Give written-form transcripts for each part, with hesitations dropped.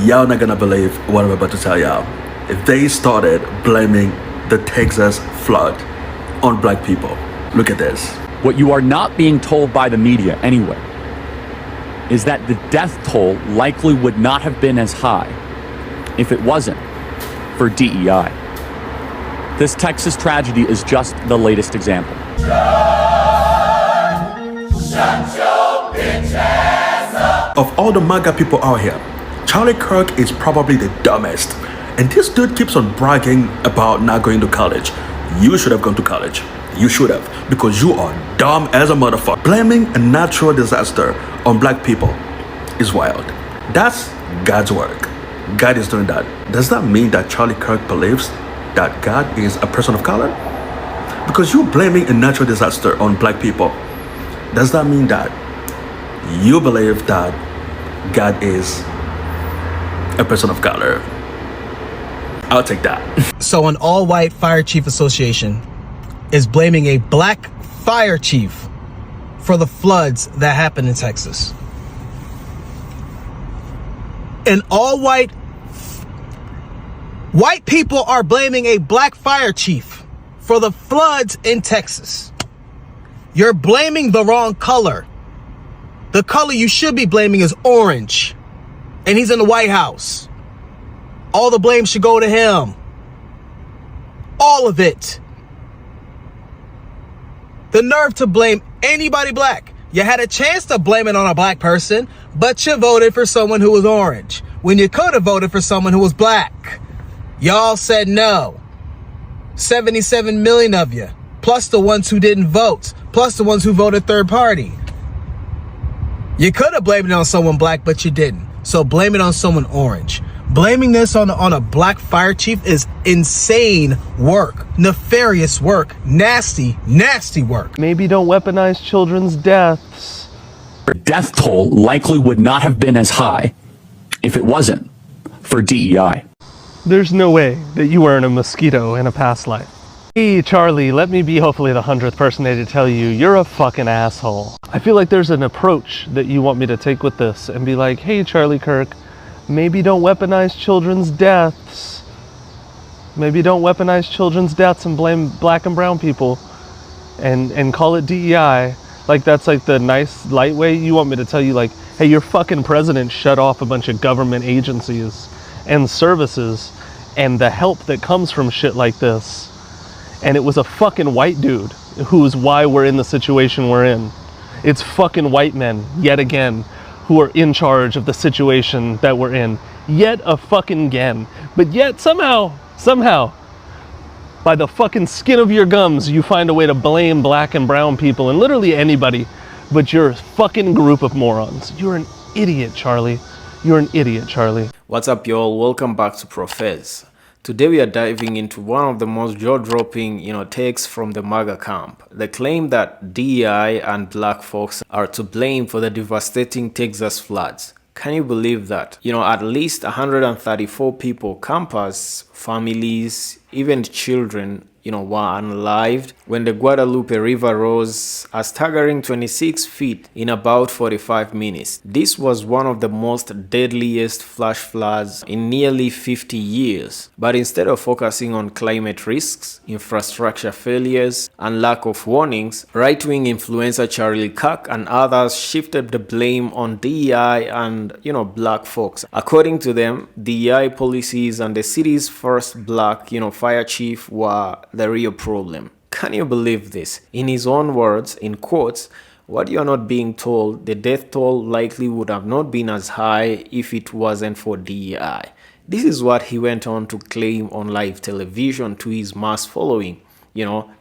Y'all not gonna believe what I'm about to tell y'all. If they started blaming the Texas flood on black people. Look at this. What you are not being told by the media anyway is that the death toll likely would not have been as high if it wasn't for DEI. This Texas tragedy is just the latest example. Shut your bitch ass up. Of all the MAGA people out here, Charlie Kirk is probably the dumbest. And this dude keeps on bragging about not going to college. You should have gone to college. You should have, because you are dumb as a motherfucker. Blaming a natural disaster on black people is wild. That's God's work. God is doing that. Does that mean that Charlie Kirk believes that God is a person of color? Because you're blaming a natural disaster on black people. Does that mean that you believe that God is a person of color? I'll take that. So an all-white fire chief association is blaming a black fire chief for the floods that happened in Texas. An all-white people are blaming a black fire chief for the floods in Texas. You're blaming the wrong color. The color you should be blaming is orange. And he's in the White House. All the blame should go to him. All of it. The nerve to blame anybody black. You had a chance to blame it on a black person, but you voted for someone who was orange when you could have voted for someone who was black. Y'all said no. 77 million of you, plus the ones who didn't vote, plus the ones who voted third party. You could have blamed it on someone black, but you didn't. So blame it on someone orange. Blaming this on a black fire chief is insane work, nefarious work, nasty, nasty work. Maybe don't weaponize children's deaths. The death toll likely would not have been as high if it wasn't for DEI. There's no way that you weren't a mosquito in a past life. Hey Charlie, let me be hopefully the 100th person to tell you you're a fucking asshole. I feel like there's an approach that you want me to take with this and be like, hey Charlie Kirk, maybe don't weaponize children's deaths. Maybe don't weaponize children's deaths and blame black and brown people and call it DEI. Like that's like the nice light way. You want me to tell you like, hey, your fucking president shut off a bunch of government agencies and services and the help that comes from shit like this. And it was a fucking white dude who's why we're in the situation we're in. It's fucking white men, yet again, who are in charge of the situation that we're in. Yet a fucking again. But yet somehow, by the fucking skin of your gums, you find a way to blame black and brown people and literally anybody, but you're a fucking group of morons. You're an idiot, Charlie. You're an idiot, Charlie. What's up, y'all? Welcome back to Profez. Today we are diving into one of the most jaw-dropping, takes from the MAGA camp. The claim that DEI and black folks are to blame for the devastating Texas floods. Can you believe that? At least 134 people, campers, families, even children, were unalived when the Guadalupe River rose a staggering 26 feet in about 45 minutes. This was one of the most deadliest flash floods in nearly 50 years. But instead of focusing on climate risks, infrastructure failures, and lack of warnings, right-wing influencer Charlie Kirk and others shifted the blame on DEI and, black folks. According to them, DEI policies and the city's first black, fire chief were the real problem. Can you believe this? In his own words, in quotes, what you're not being told, the death toll likely would have not been as high if it wasn't for DEI. This is what he went on to claim on live television to his mass following,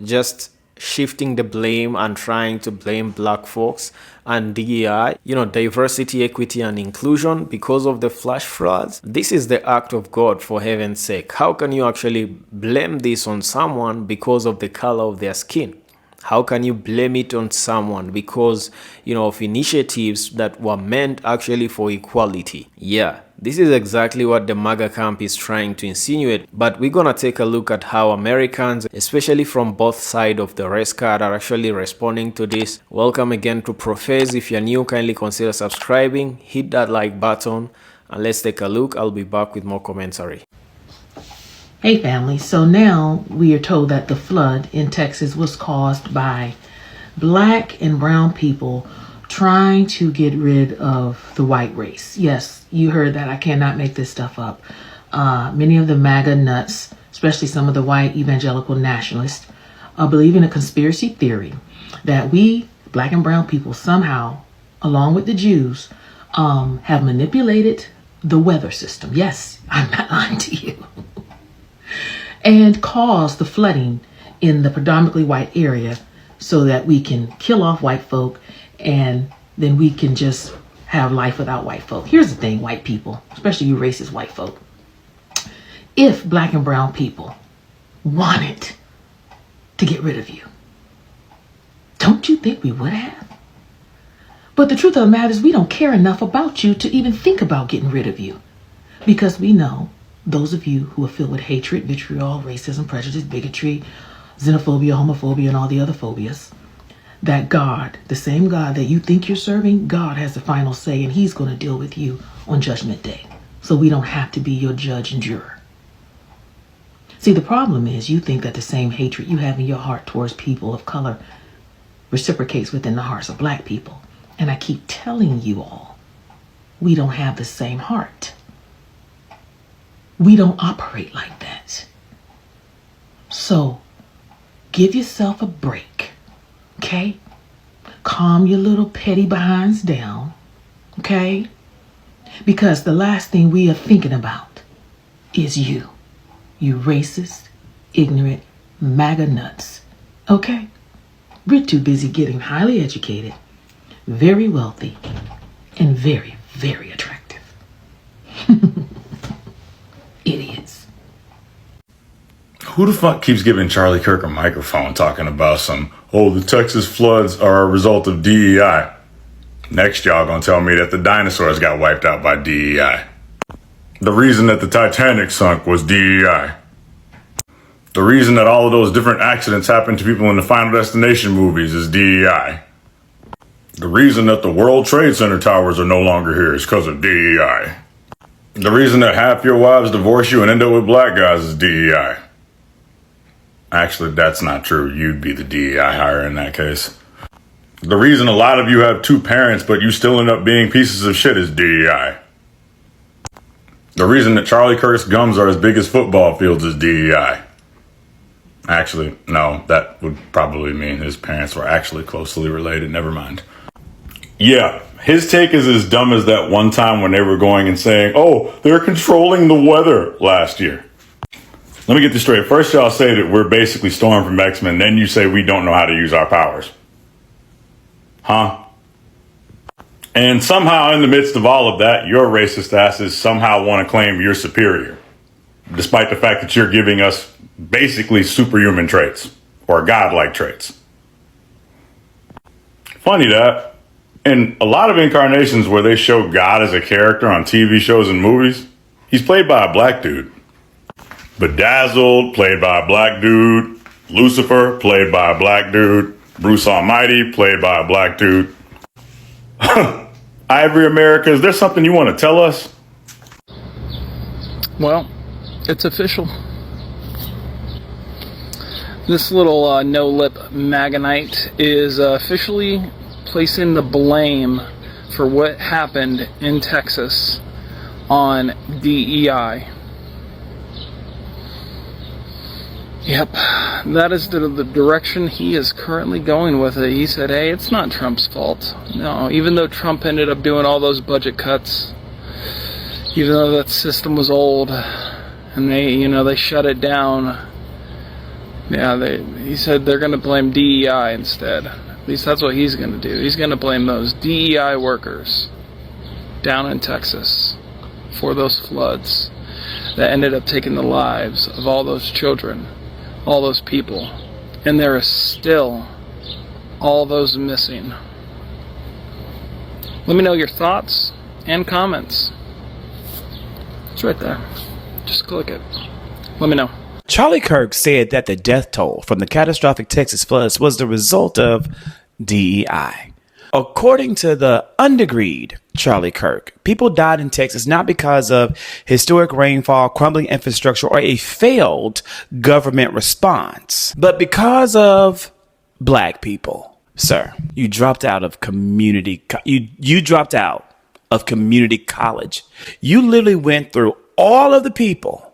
just shifting the blame and trying to blame black folks and DEI, diversity, equity, and inclusion because of the flash floods. This is the act of God, for heaven's sake. How can you actually blame this on someone because of the color of their skin? How can you blame it on someone because, of initiatives that were meant actually for equality? Yeah, this is exactly what the MAGA camp is trying to insinuate. But we're gonna take a look at how Americans, especially from both sides of the race card, are actually responding to this. Welcome again to Profez. If you're new, kindly consider subscribing, hit that like button, And let's take a look. I'll be back with more commentary. Hey family, so now we are told that the flood in Texas was caused by black and brown people trying to get rid of the white race. Yes, you heard that. I cannot make this stuff up. Many of the MAGA nuts, especially some of the white evangelical nationalists, believe in a conspiracy theory that we, black and brown people, somehow, along with the Jews, have manipulated the weather system. Yes, I'm not lying to you. And caused the flooding in the predominantly white area so that we can kill off white folk and then we can just have life without white folk. Here's the thing, white people, especially you racist white folk. If black and brown people wanted to get rid of you, don't you think we would have? But the truth of the matter is we don't care enough about you to even think about getting rid of you, because we know those of you who are filled with hatred, vitriol, racism, prejudice, bigotry, xenophobia, homophobia, and all the other phobias, that God, the same God that you think you're serving, God has the final say, and he's going to deal with you on Judgment Day. So we don't have to be your judge and juror. See, the problem is you think that the same hatred you have in your heart towards people of color reciprocates within the hearts of black people. And I keep telling you all, we don't have the same heart. We don't operate like that. So give yourself a break, okay? Calm your little petty behinds down, okay? Because the last thing we are thinking about is you racist, ignorant, MAGA nuts, okay? We're too busy getting highly educated, very wealthy, and very, very attractive. Idiots. Who the fuck keeps giving Charlie Kirk a microphone talking about the Texas floods are a result of DEI? Next, y'all gonna tell me that the dinosaurs got wiped out by DEI. The reason that the Titanic sunk was DEI. The reason that all of those different accidents happened to people in the Final Destination movies is DEI. The reason that the World Trade Center towers are no longer here is because of DEI. The reason that half your wives divorce you and end up with black guys is DEI. Actually, that's not true. You'd be the DEI hire in that case. The reason a lot of you have two parents but you still end up being pieces of shit is DEI. The reason that Charlie Kirk's gums are as big as football fields is DEI. Actually, no, that would probably mean his parents were actually closely related. Never mind. Yeah, his take is as dumb as that one time when they were going and saying, oh, they're controlling the weather last year. Let me get this straight. First, y'all say that we're basically Storm from X-Men. Then you say we don't know how to use our powers. Huh? And somehow in the midst of all of that, your racist asses somehow want to claim you're superior, despite the fact that you're giving us basically superhuman traits or godlike traits. Funny that in a lot of incarnations where they show God as a character on TV shows and movies, he's played by a black dude. Bedazzled, played by a black dude. Lucifer, played by a black dude. Bruce Almighty, played by a black dude. Ivory America, is there something you want to tell us? Well, it's official. This little no-lip Maganite is officially placing the blame for what happened in Texas on DEI. Yep, that is the direction he is currently going with it. He said, hey, it's not Trump's fault. No, even though Trump ended up doing all those budget cuts, even though that system was old and they shut it down. Yeah, he said they're going to blame DEI instead. At least that's what he's going to do. He's going to blame those DEI workers down in Texas for those floods that ended up taking the lives of all those children, all those people. And there is still all those missing. Let me know your thoughts and comments. It's right there. Just click it. Let me know. Charlie Kirk said that the death toll from the catastrophic Texas floods was the result of DEI. According to the undergreed Charlie Kirk. People died in Texas not because of historic rainfall, crumbling infrastructure, or a failed government response, but because of black people. Sir, you dropped out of you dropped out of community college. You literally went through all of the people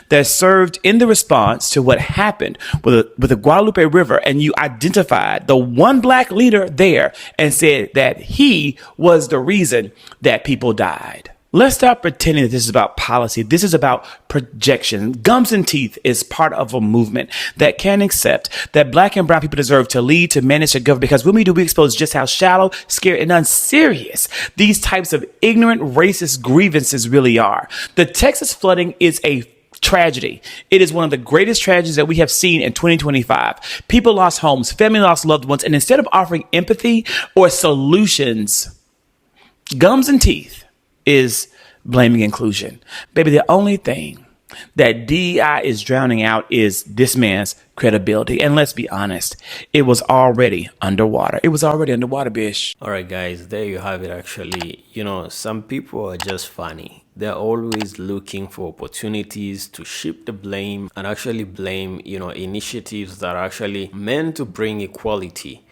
that served in the response to what happened with the Guadalupe River, and you identified the one black leader there and said that he was the reason that people died. Let's stop pretending that this is about policy. This is about projection. Gums and Teeth is part of a movement that can accept that black and brown people deserve to lead, to manage, to govern, because when we do, we expose just how shallow, scared, and unserious these types of ignorant, racist grievances really are. The Texas flooding is a tragedy. It is one of the greatest tragedies that we have seen in 2025. People lost homes, family lost loved ones, and instead of offering empathy or solutions, Gums and Teeth is blaming inclusion. Baby, the only thing that DEI is drowning out is this man's credibility. And let's be honest, it was already underwater. It was already underwater, bish. All right, guys, there you have it. Actually, some people are just funny. They're always looking for opportunities to shift the blame and actually blame, initiatives that are actually meant to bring equality,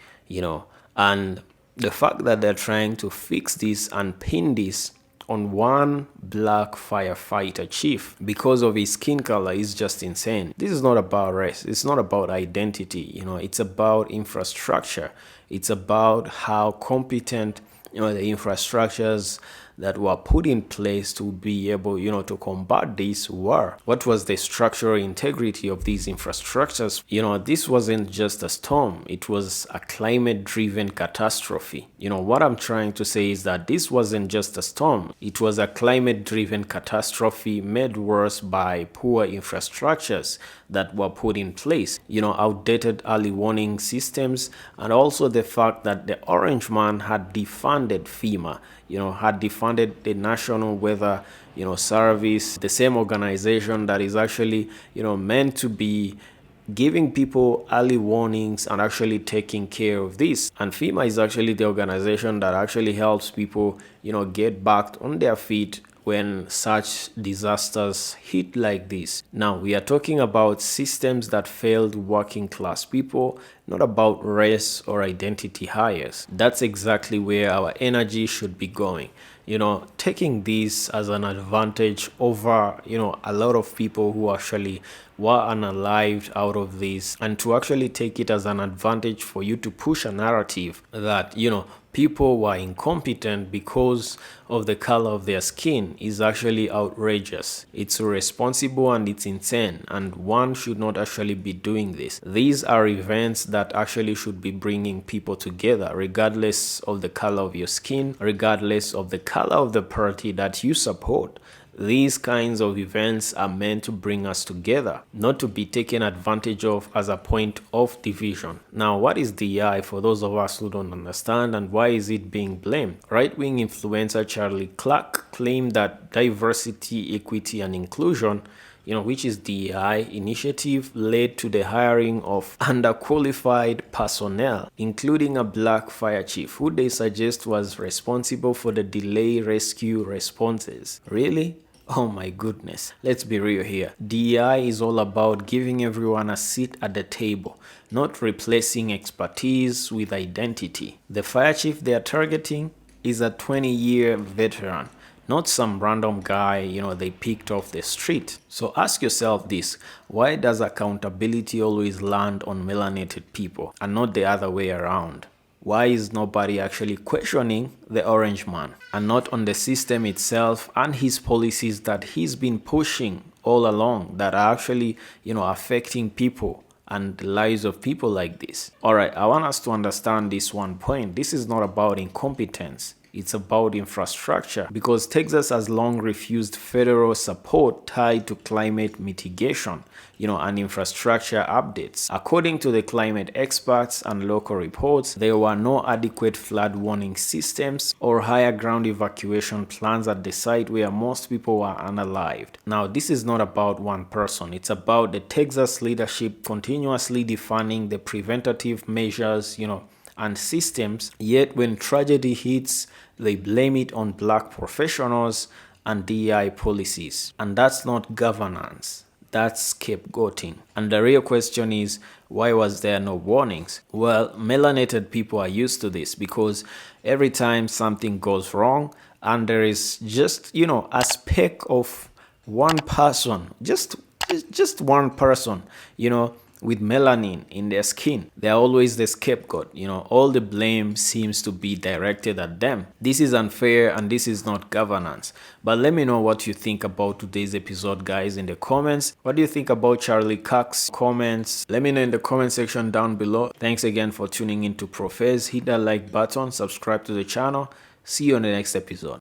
and the fact that they're trying to fix this and pin this on one black firefighter chief because of his skin color is just insane. This is not about race. It's not about identity. It's about infrastructure. It's about how competent, the infrastructures that were put in place to be able, to combat this war. What was the structural integrity of these infrastructures? This wasn't just a storm. It was a climate-driven catastrophe. What I'm trying to say is that this wasn't just a storm. It was a climate-driven catastrophe made worse by poor infrastructures that were put in place. Outdated early warning systems, and also the fact that the Orange Man had defunded FEMA, had defunded the National Weather, Service, the same organization that is actually, meant to be giving people early warnings and actually taking care of this. And FEMA is actually the organization that actually helps people, get back on their feet when such disasters hit like this. Now, we are talking about systems that failed working class people, not about race or identity hires. That's exactly where our energy should be going. Taking this as an advantage over, a lot of people who actually were unalived out of this, and to actually take it as an advantage for you to push a narrative that, people were incompetent because of the color of their skin is actually outrageous. It's irresponsible and it's insane, and one should not actually be doing this. These are events that actually should be bringing people together, regardless of the color of your skin, regardless of the color of the party that you support. These kinds of events are meant to bring us together, not to be taken advantage of as a point of division. Now, what is DEI for those of us who don't understand, and why is it being blamed? Right-wing influencer Charlie Clark claimed that diversity, equity, and inclusion, which is DEI initiative, led to the hiring of underqualified personnel, including a black fire chief, who they suggest was responsible for the delay rescue responses. Really? Oh my goodness. Let's be real here. DEI is all about giving everyone a seat at the table, not replacing expertise with identity. The fire chief they are targeting is a 20-year veteran, not some random guy, they picked off the street. So ask yourself this: why does accountability always land on melanated people and not the other way around? Why is nobody actually questioning the Orange Man and not on the system itself and his policies that he's been pushing all along that are actually, affecting people and the lives of people like this? All right, I want us to understand this one point. This is not about incompetence. It's about infrastructure, because Texas has long refused federal support tied to climate mitigation, and infrastructure updates. According to the climate experts and local reports, there were no adequate flood warning systems or higher ground evacuation plans at the site where most people were unalived. Now, this is not about one person. It's about the Texas leadership continuously defining the preventative measures, and systems, yet when tragedy hits, they blame it on black professionals and DEI policies. And that's not governance. That's scapegoating. And the real question is, why was there no warnings? Well, melanated people are used to this because every time something goes wrong and there is just, a speck of one person, just one person, with melanin in their skin, they're always the scapegoat. All the blame seems to be directed at them. This is unfair and this is not governance. But let me know what you think about today's episode, guys, in the comments. What do you think about Charlie Kirk's comments? Let me know in the comment section down below. Thanks again for tuning in to Profez. Hit that like button, subscribe to the channel. See you on the next episode.